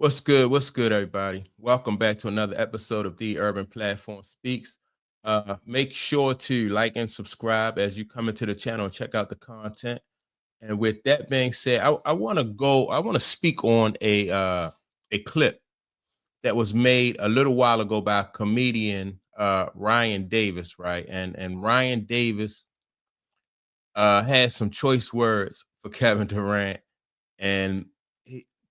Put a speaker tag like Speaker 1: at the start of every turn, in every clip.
Speaker 1: What's good? What's good, everybody? Welcome back to another episode of The Urban Platform Speaks. Make sure to like and subscribe as you come into the channel and check out the content. And with that being said, I want to go. I want to speak on a clip that was made a little while ago by comedian Ryan Davis, right? And Ryan Davis had some choice words for Kevin Durant, and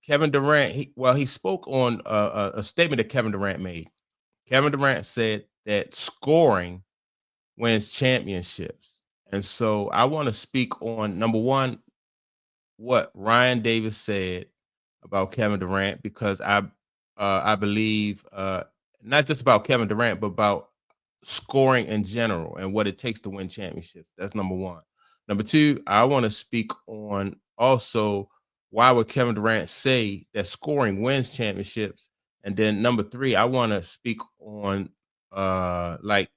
Speaker 1: Kevin Durant, he spoke on a statement that Kevin Durant made. Kevin Durant said that scoring wins championships. And so I want to speak on number one, what Ryan Davis said about Kevin Durant, because I believe not just about Kevin Durant, but about scoring in general and what it takes to win championships. That's number one. Number two, I want to speak on also why would Kevin Durant say that scoring wins championships. And then number three, I want to speak on like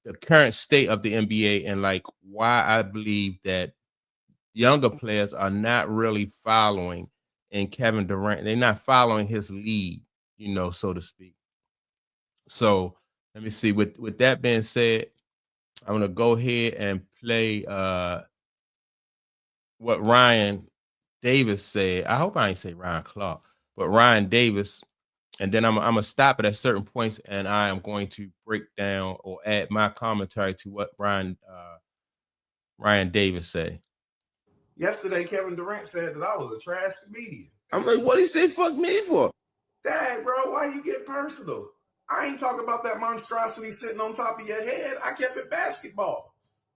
Speaker 1: the current state of the NBA and like why I believe that younger players are not really following in Kevin Durant. They're not following his lead, so to speak. So let me see. With that being said, I'm gonna go ahead and play what Ryan Davis said. I hope I ain't say Ryan Clark, but Ryan Davis. And then I'm gonna stop it at certain points, and I am going to break down or add my commentary to what Ryan Davis said.
Speaker 2: Yesterday, Kevin Durant said that I was a trash comedian.
Speaker 3: I'm like, what he say fuck me for?
Speaker 2: Dad, bro, why you get personal? I ain't talking about that monstrosity sitting on top of your head. I kept it basketball.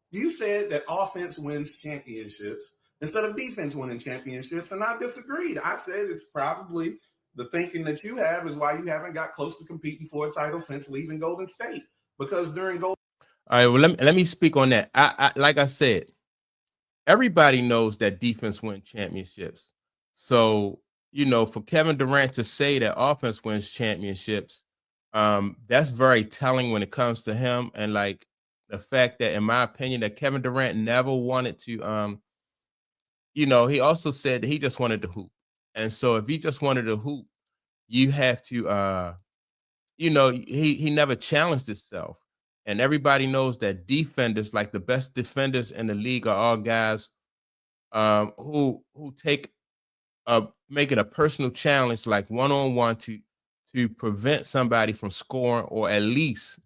Speaker 2: You said that offense wins championships instead of defense winning championships, and I disagreed. I said it's probably the thinking that you have is why you haven't got close to competing for a title since leaving Golden State. Because during Golden
Speaker 1: All right, well, let me speak on that. I like I said, everybody knows that defense wins championships. So, for Kevin Durant to say that offense wins championships, that's very telling when it comes to him. And like the fact that, in my opinion, that Kevin Durant never wanted to, he also said that he just wanted to hoop. And so if he just wanted to hoop, you have to, he never challenged himself. And everybody knows that defenders, like the best defenders in the league, are all guys who take make it a personal challenge, like one-on-one, to prevent somebody from scoring, or at least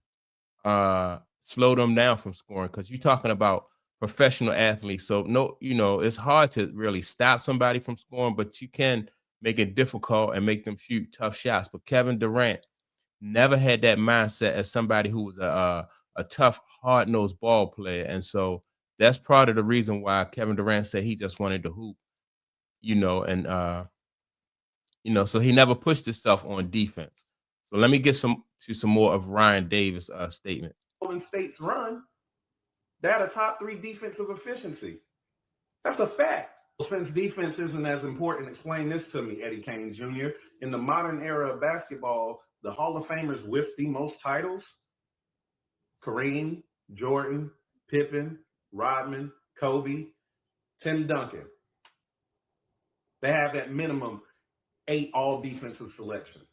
Speaker 1: slow them down from scoring, because you're talking about professional athletes. So no, it's hard to really stop somebody from scoring, but you can make it difficult and make them shoot tough shots. But Kevin Durant never had that mindset as somebody who was a tough, hard-nosed ball player. And so that's part of the reason why Kevin Durant said he just wanted to hoop, and so he never pushed himself on defense. So let me get some more of Ryan Davis' statement.
Speaker 2: State's run, they had a top 3 defensive efficiency. That's a fact. Since defense isn't as important, explain this to me, Eddie Kane Jr. In the modern era of basketball, the Hall of Famers with the most titles: Kareem, Jordan, Pippen, Rodman, Kobe, Tim Duncan. They have at minimum 8 all defensive selections.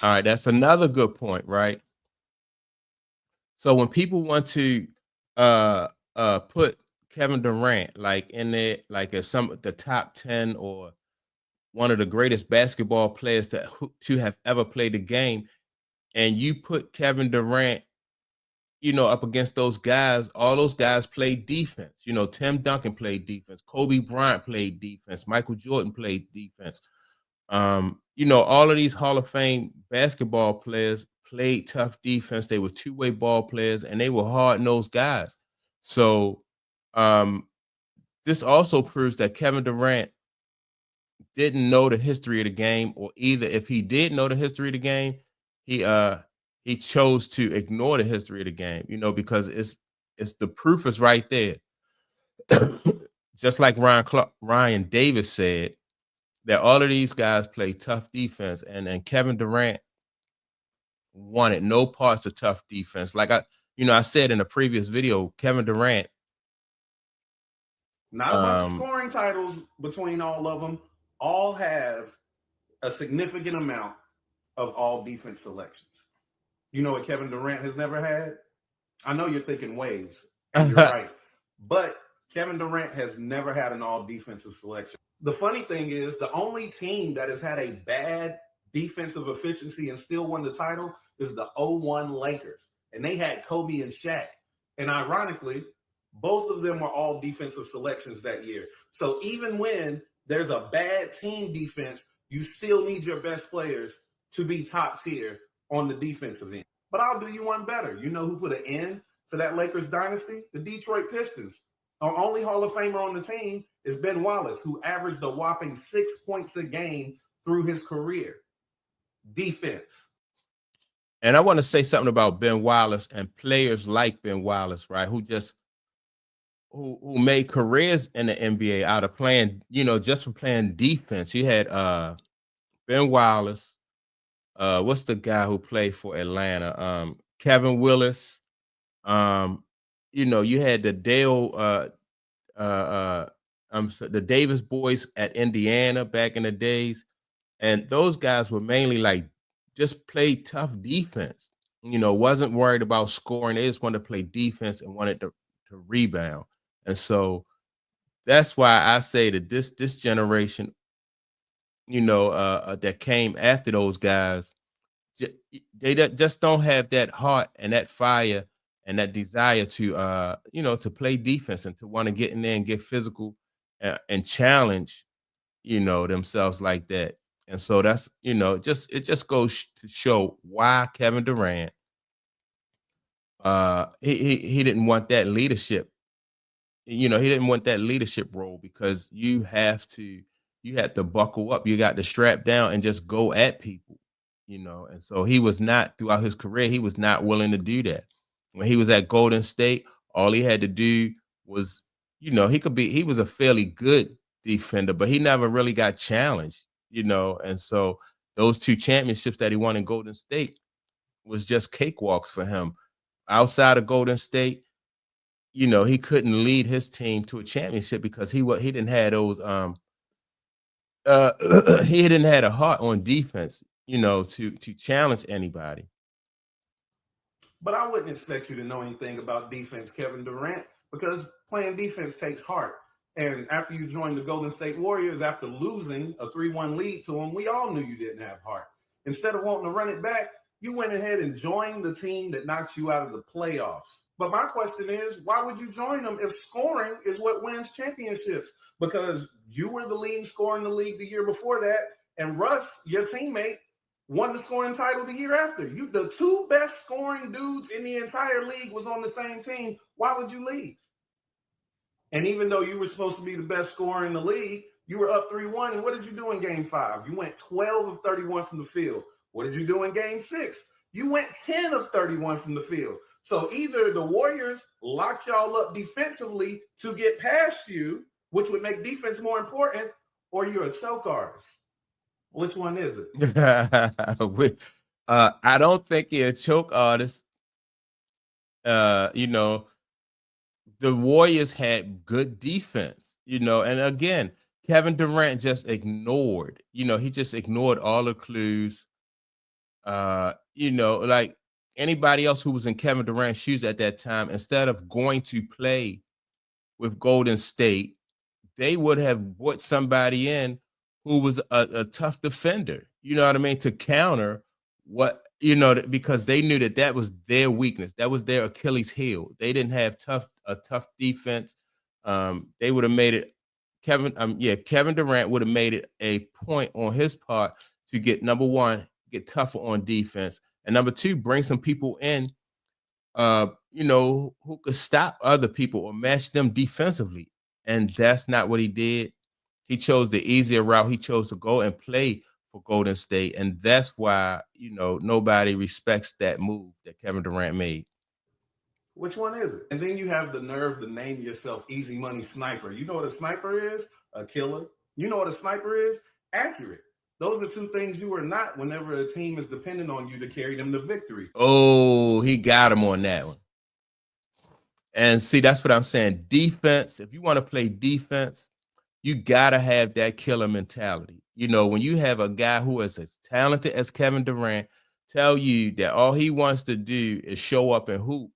Speaker 1: All right, that's another good point, right? So when people want to put Kevin Durant like in there, like as the top 10 or one of the greatest basketball players to have ever played the game, and you put Kevin Durant, up against those guys, all those guys played defense. Tim Duncan played defense, Kobe Bryant played defense, Michael Jordan played defense. All of these Hall of Fame basketball players played tough defense. They were two-way ball players, and they were hard-nosed guys. So this also proves that Kevin Durant didn't know the history of the game, or either if he did know the history of the game, he chose to ignore the history of the game, because it's the proof is right there. Just like Ryan Davis said, that all of these guys play tough defense, and Kevin Durant wanted no parts of tough defense. Like I said in a previous video, Kevin Durant,
Speaker 2: not a bunch of scoring titles between all of them, all have a significant amount of all defense selections. You know what Kevin Durant has never had? I know you're thinking waves, and you're right. But Kevin Durant has never had an all defensive selection. The funny thing is, the only team that has had a bad defensive efficiency and still won the title is the 0-1 Lakers. And they had Kobe and Shaq. And ironically, both of them were all defensive selections that year. So even when there's a bad team defense, you still need your best players to be top tier on the defensive end. But I'll do you one better. You know who put an end to that Lakers dynasty? The Detroit Pistons. Our only Hall of Famer on the team is Ben Wallace, who averaged a whopping 6 points a game through his career. Defense.
Speaker 1: And I want to say something about Ben Wallace and players like Ben Wallace, right? Who made careers in the NBA out of playing, just from playing defense. You had Ben Wallace. What's the guy who played for Atlanta? Kevin Willis. You had the the Davis boys at Indiana back in the days, and those guys were mainly like just played tough defense. Wasn't worried about scoring. They just wanted to play defense and wanted to rebound. And so that's why I say that this generation, that came after those guys, they just don't have that heart and that fire and that desire to to play defense and to want to get in there and get physical and challenge themselves like that. And so that's it just goes to show why Kevin Durant he didn't want that leadership. He didn't want that leadership role, because you have to buckle up. You got to strap down and just go at people. And so he was not, throughout his career, he was not willing to do that. When he was at Golden State, all he had to do was, he was a fairly good defender, but he never really got challenged, and so those 2 championships that he won in Golden State was just cakewalks for him. Outside of Golden State, he couldn't lead his team to a championship because he didn't have those he didn't have a heart on defense, to challenge anybody.
Speaker 2: But I wouldn't expect you to know anything about defense, Kevin Durant, because playing defense takes heart. And after you joined the Golden State Warriors, after losing a 3-1 lead to them, we all knew you didn't have heart. Instead of wanting to run it back, you went ahead and joined the team that knocked you out of the playoffs. But my question is, why would you join them if scoring is what wins championships? Because you were the leading scorer in the league the year before that, and Russ, your teammate, won the scoring title the year after. The 2 best scoring dudes in the entire league was on the same team. Why would you leave? And even though you were supposed to be the best scorer in the league, you were up 3-1. And what did you do in game 5? You went 12 of 31 from the field. What did you do in game 6? You went 10 of 31 from the field. So either the Warriors locked y'all up defensively to get past you, which would make defense more important, or you're a choke artist. Which one is it?
Speaker 1: I don't think you're a choke artist. The Warriors had good defense, and again, Kevin Durant just ignored, he just ignored all the clues. Like anybody else who was in Kevin Durant's shoes at that time, instead of going to play with Golden State, they would have brought somebody in who was a tough defender, to counter what, because they knew that was their weakness. That was their Achilles heel. They didn't have a tough defense. They would have made it, Kevin Durant would have made it a point on his part to get, number one, get tougher on defense, and number 2, bring some people in, who could stop other people or match them defensively. And that's not what he did. He chose the easier route. He chose to go and play for Golden State. And that's why, nobody respects that move that Kevin Durant made.
Speaker 2: Which one is it? And then you have the nerve to name yourself Easy Money Sniper. You know what a sniper is? A killer. You know what a sniper is? Accurate. Those are 2 things you are not whenever a team is dependent on you to carry them to victory.
Speaker 1: Oh, he got him on that one. And see, that's what I'm saying. Defense, if you want to play defense, you gotta have that killer mentality. You know, when you have a guy who is as talented as Kevin Durant tell you that all he wants to do is show up and hoop,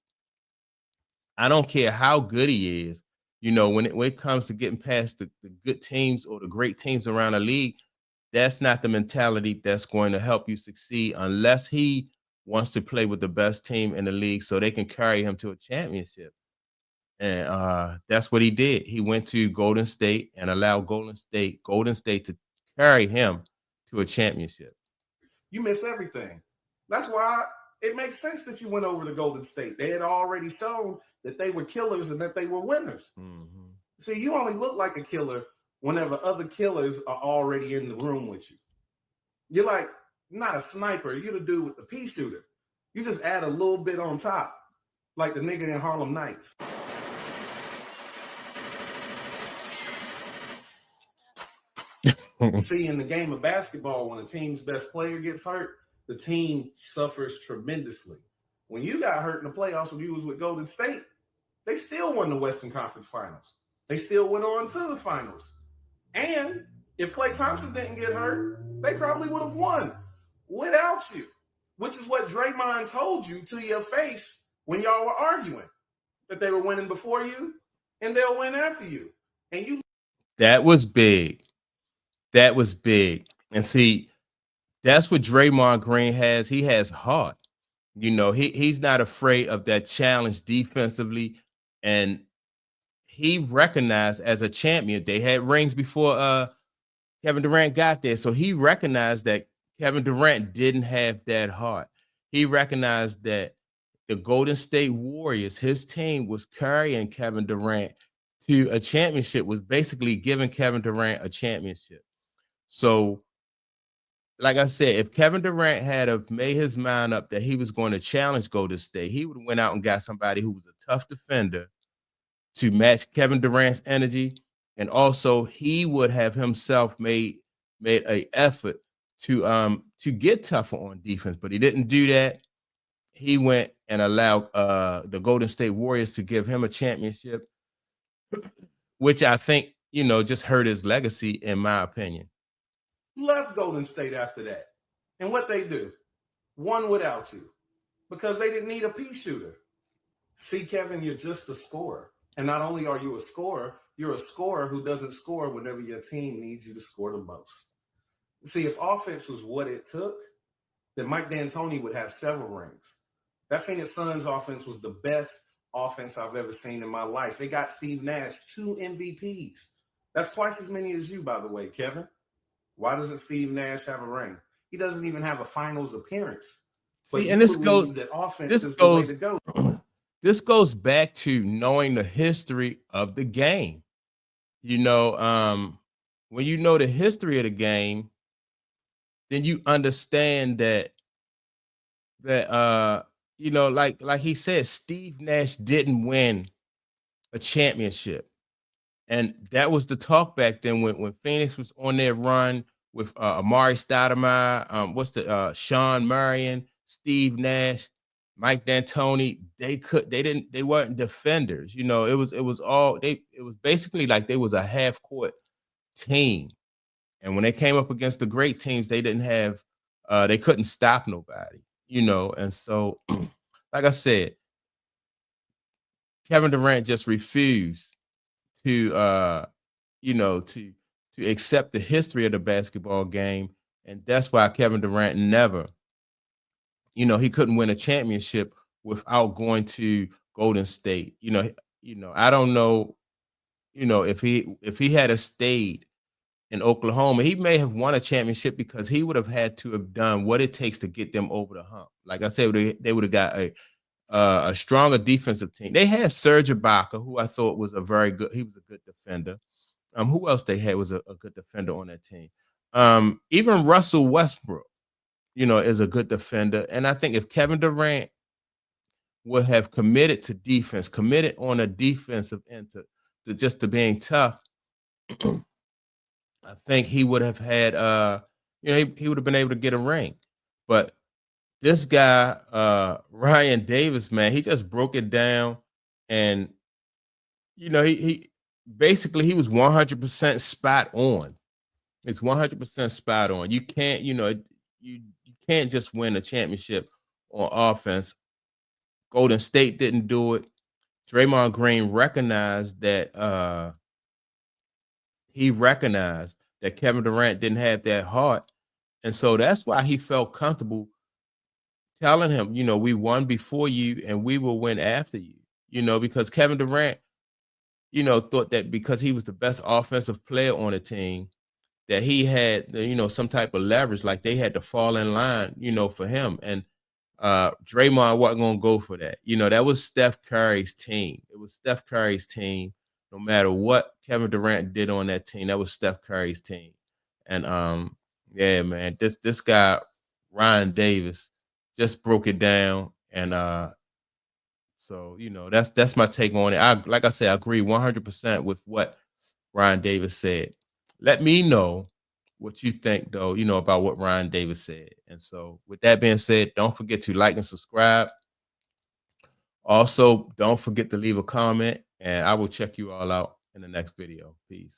Speaker 1: I don't care how good he is. You know, when it comes to getting past the good teams or the great teams around the league, that's not the mentality that's going to help you succeed unless he wants to play with the best team in the league so they can carry him to a championship. And that's what he did. He went to Golden State and allowed Golden State to carry him to a championship.
Speaker 2: You miss everything. That's why it makes sense that you went over to Golden State. They had already shown that they were killers and that they were winners.
Speaker 1: Mm-hmm.
Speaker 2: See, you only look like a killer whenever other killers are already in the room with you. You're like not a sniper. You're the dude with the pea shooter. You just add a little bit on top, like the nigga in Harlem Nights. See, in the game of basketball, when a team's best player gets hurt, the team suffers tremendously. When you got hurt in the playoffs when you was with Golden State, they still won the Western Conference Finals. They still went on to the finals. And if Klay Thompson didn't get hurt, they probably would have won without you, which is what Draymond told you to your face when y'all were arguing, that they were winning before you and they'll win after you. And you.
Speaker 1: That was big. That was big. And see, that's what Draymond Green has. He has heart. You know, he's not afraid of that challenge defensively. And he recognized as a champion, they had rings before Kevin Durant got there. So he recognized that Kevin Durant didn't have that heart. He recognized that the Golden State Warriors, his team was carrying Kevin Durant to a championship, was basically giving Kevin Durant a championship. So, like I said, if Kevin Durant had have made his mind up that he was going to challenge Golden State, he would have went out and got somebody who was a tough defender to match Kevin Durant's energy, and also he would have himself made a effort to get tougher on defense, but he didn't do that. He went and allowed the Golden State Warriors to give him a championship, which I think, you know, just hurt his legacy, in my opinion.
Speaker 2: Left Golden State after that. And what they do? Won without you. Because they didn't need a pea shooter. See, Kevin, you're just a scorer. And not only are you a scorer, you're a scorer who doesn't score whenever your team needs you to score the most. See, if offense was what it took, then Mike D'Antoni would have several rings. That Phoenix Suns offense was the best offense I've ever seen in my life. They got Steve Nash 2 MVPs. That's twice as many as you, by the way, Kevin. Why doesn't Steve Nash have a ring? He doesn't even have a finals appearance.
Speaker 1: See, and this goes
Speaker 2: that offense is the way to go.
Speaker 1: This goes back to knowing the history of the game. You know, when you know the history of the game, then you understand that you know, like he said, Steve Nash didn't win a championship. And that was the talk back then when Phoenix was on their run with Amari Stoudemire, Sean Marion, Steve Nash, Mike D'Antoni. They weren't defenders. You know, it was basically like they was a half court team. And when they came up against the great teams, they didn't have they couldn't stop nobody, you know. And so, like I said, Kevin Durant just refused to you know, to accept the history of the basketball game. And that's why Kevin Durant never, you know, he couldn't win a championship without going to Golden State. You know, I don't know, you know, if he had a stayed in Oklahoma, he may have won a championship because he would have had to have done what it takes to get them over the hump. Like I said, they would have got a stronger defensive team. They had Serge Ibaka, who I thought was he was a good defender. Who else they had was a good defender on that team? Even Russell Westbrook, you know, is a good defender. And I think if Kevin Durant would have committed to defense, committed on a defensive end to being tough, I think he would have had you know, he would have been able to get a ring. But this guy, Ryan Davis, man, he just broke it down. And, you know, he basically he was 100% spot on. It's 100% spot on. You can't, you can't just win a championship on offense. Golden State didn't do it. Draymond Green recognized that Kevin Durant didn't have that heart. And so that's why he felt comfortable telling him, we won before you and we will win after you, because Kevin Durant, thought that because he was the best offensive player on the team, that he had, some type of leverage, like they had to fall in line, for him. And Draymond wasn't going to go for that. That was Steph Curry's team. It was Steph Curry's team. No matter what Kevin Durant did on that team, that was Steph Curry's team. And yeah, man, this guy, Ryan Davis, just broke it down. And so, that's my take on it. Like I said, I agree 100% with what Ryan Davis said. Let me know what you think, though, about what Ryan Davis said. And so with that being said, don't forget to like and subscribe. Also, don't forget to leave a comment, and I will check you all out in the next video. Peace.